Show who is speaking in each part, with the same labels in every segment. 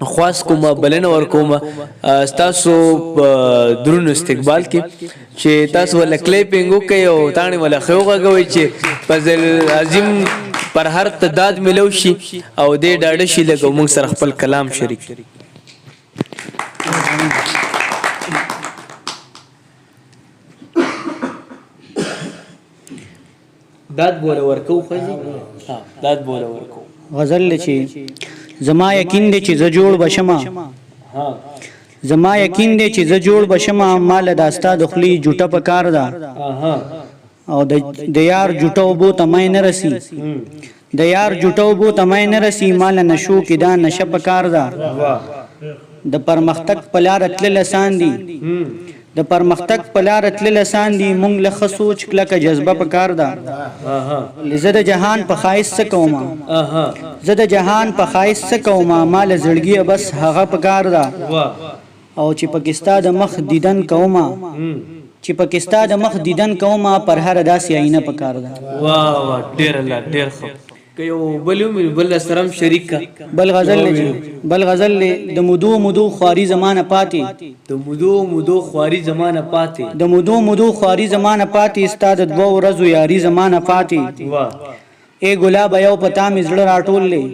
Speaker 1: خواست کومه بلنه ورکومه ستاسو درون استقبال کې چې تاسو ول کلیپینګ وکي او تانه ول خوغه غوي چې فضل عظیم پر هر تعداد ملو شي او دې ډاډه شي لګو موږ سره خپل کلام شریک داد بوله ورکو خوځي داد بوله ورکو
Speaker 2: غزل چې زما یقین دی چې ز جوړ بشما زما یقین دی چې ز جوړ بشما مال داستا دخلی جوټه پکار دا او د یار جوټو بو تمای نه رسی د یار جوټو بو تمای نه رسی مال نشو کې دا نشه پکار دا د پرمختګ پلار تل لسان دی د پرمختګ پلار تل لسان دی مونږ له خسوچ کلک جذبه پکار دا زه د جهان په خایس څه کوم زه د جهان په خایس څه کوم مال زړګي بس هغه پکار دا او چې پاکستان د مخ دیدن کوم چې پاکستان د مخ دیدن کوم پر هر داسې آینه پکار دا
Speaker 1: واه واه ډیر الله ډیر خو کيو بل سرم شریک کا
Speaker 2: بل غزل د مدو خواري زمانه پاتې
Speaker 1: د مدو خواري زمانه پاتې
Speaker 2: د مدو خواري زمانه پاتې استاد دو ورځو یاري زمانه پاتې
Speaker 1: واه
Speaker 2: اے ګلاب یو پتا مزړه راټول لې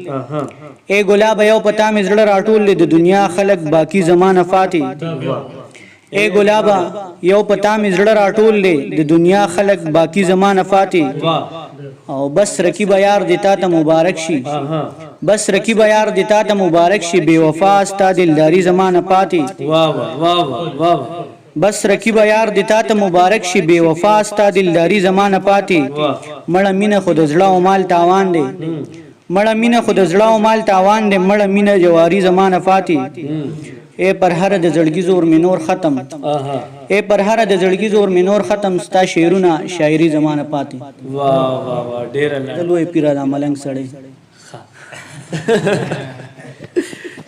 Speaker 2: اے ګلاب یو پتا مزړه راټول لې د دنیا خلق باقی زمانه فاتې اے ګلاب یو پتا مزړه راټول لې د دنیا خلق باقی زمانه فاتې او بس رقیب یار دیتا ته مبارک شي بس رقیب یار دیتا ته مبارک شي بے وفا ستا دلداری زمانه پاتې
Speaker 1: واه واه واه
Speaker 2: بس رقیب یار دیتا ته مبارک شي بے وفا ستا دلداری زمانه پاتې مړه مینه خود زړه او مال تاوان دی مړه مینه خود زړه او مال تاوان دی مړه مینه جواری زمانه فاتې اے پر هر د زړګي زور مینور ختم اے پر هر د زړګي زور مینور ختم ستا شعرونه شاعري زمانه پاتې
Speaker 1: واه واه واه ډیر الله
Speaker 2: لوی پیر د ملنګ سړی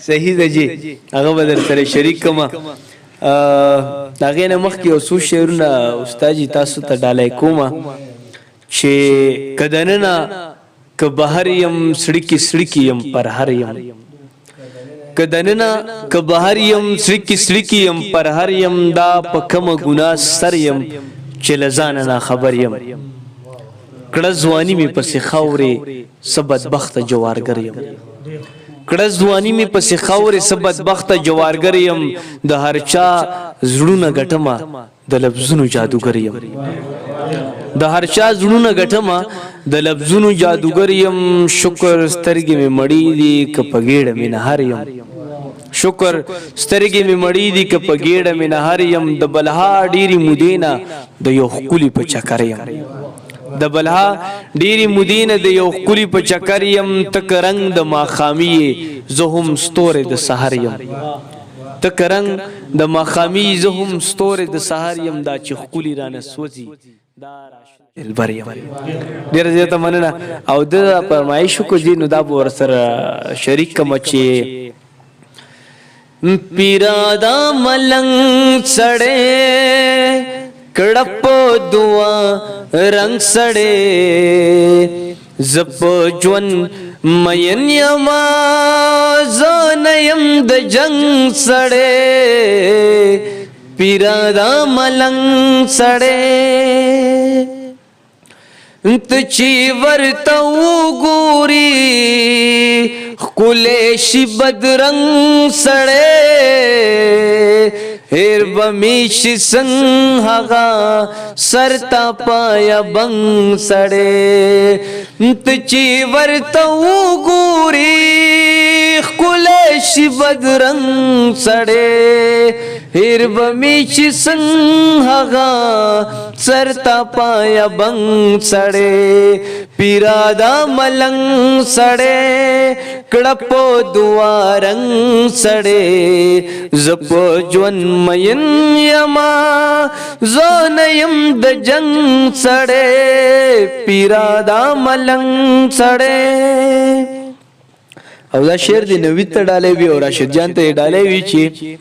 Speaker 1: صحیح ده جی هغه بدر سره شریک کما داغه نه مخ کې اوسو شعرونه استاد تاسو ته ډالای کومه چې کدننا که بهر يم سړکی يم پر هر يم کدننا که بهر يم سړکی يم پر هر يم دا پکم ګنا سر يم چې لزان نه خبر يم کړه ځواني می پسې خاورې سبد بخت جوارګر يم کړه ځواني می پسې خاورې سبد بخت جوارګر يم د هرچا زړونه غټما د لفظونو جادوګر يم د هرچا زړونه غټما د لفظونو جادوګر يم شکر سترګې می مړې دي ک پګېړه می نهار يم شکر سترګې می مړې دي ک پګېړه می نهار يم د بلها ډيري مدینا د یو خولي په چکر يم د بلها ډيري مدینه د یو خولي په چکر يم تک رنگ د ماخامي زهم ستوره د سحر يم تک رنگ د ماخامي زهم ستوره د سحر يم دا چې خولي رانه سوځي دا البریم ډیر زیاته مننه او د فرمایشو کو دي نو دا ور سره شریک کم چې پیرادا ملنګ سړې کړپ دعا رنگ سړې زپ جون مین یما زن یم د جنگ سړې پیرادا ملنګ سړې انت چی ورتو ګوري خله شي بدرنګ سړې هر بمیش سنگ هغا سرتا پایا بنگ سڑے تچی ورتو گوری خکلش بدرنگ سڑے هر بمیش سنگ هغا سرتا پایا بنگ سڑے پیرادا ملنگ سڑے کڑپو دعا رنگ سڑے زپ جون مین یما زون یم د جنگ سڑے پیرادا ملنگ سڑے او دا شعر دی نوید ته ډالې وی او راشد جان ته ډالې وی چې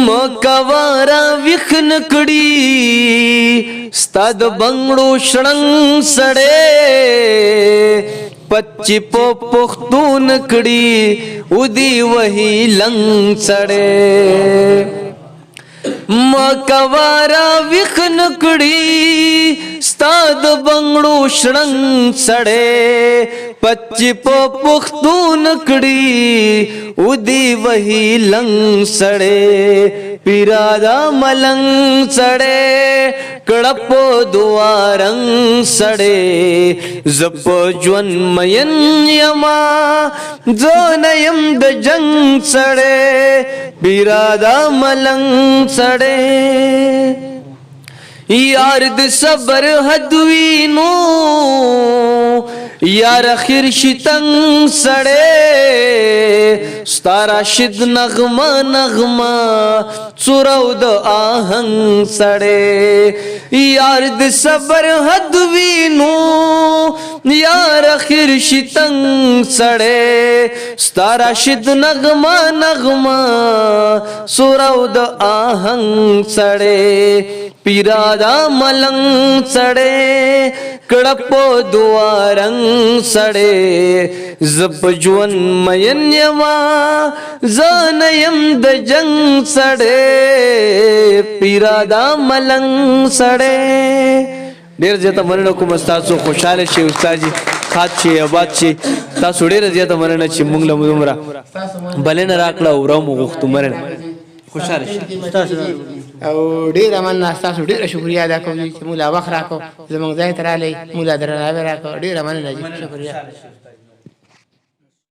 Speaker 1: مکوارا وخن کړي ستاد بنگړو شړنګ سړې پچ په پختون کړي ودي وهي لنګ سړې مکوارا وخن کړي ستاد بنگړو شړنګ سړې پچ په پختون کړي ودي وهي لنګ سړې پیرادا ملنګ سړې کړپ دوارنګ سړې زپ جون مین یما زونیم د جنگ سړې پیرادا ملنګ سړې یار د صبر حد وینو یار اخر شتنګ سړې ستارا شد نغمه نغمه څورو د آهنګ سړې یار د صبر حد وینو یار اخر شتنګ سړې ستارا شد نغمه نغمه څورو د آهنګ سړې پیرادا ملنګ سړې کړپ دوارنګ سړې زپ جون مین یما زنیم د جنگ سړې پیرادا ملنګ سړې ډیر زیاته مننه کوم تاسو خوشاله شئ استاد جی خاط شي آباد شي تاسو ډیر زیاته مننه چې موږ له عمره بلنه راکړه او مو غوښتو مننه خوشاله شئ
Speaker 3: او ډیر مننه تاسو ډیر شکریا ادا کوم چې مولا وخت راکو زموږ ځای ته رالی مولا درناوی راکو ډیر مننه جی شکریا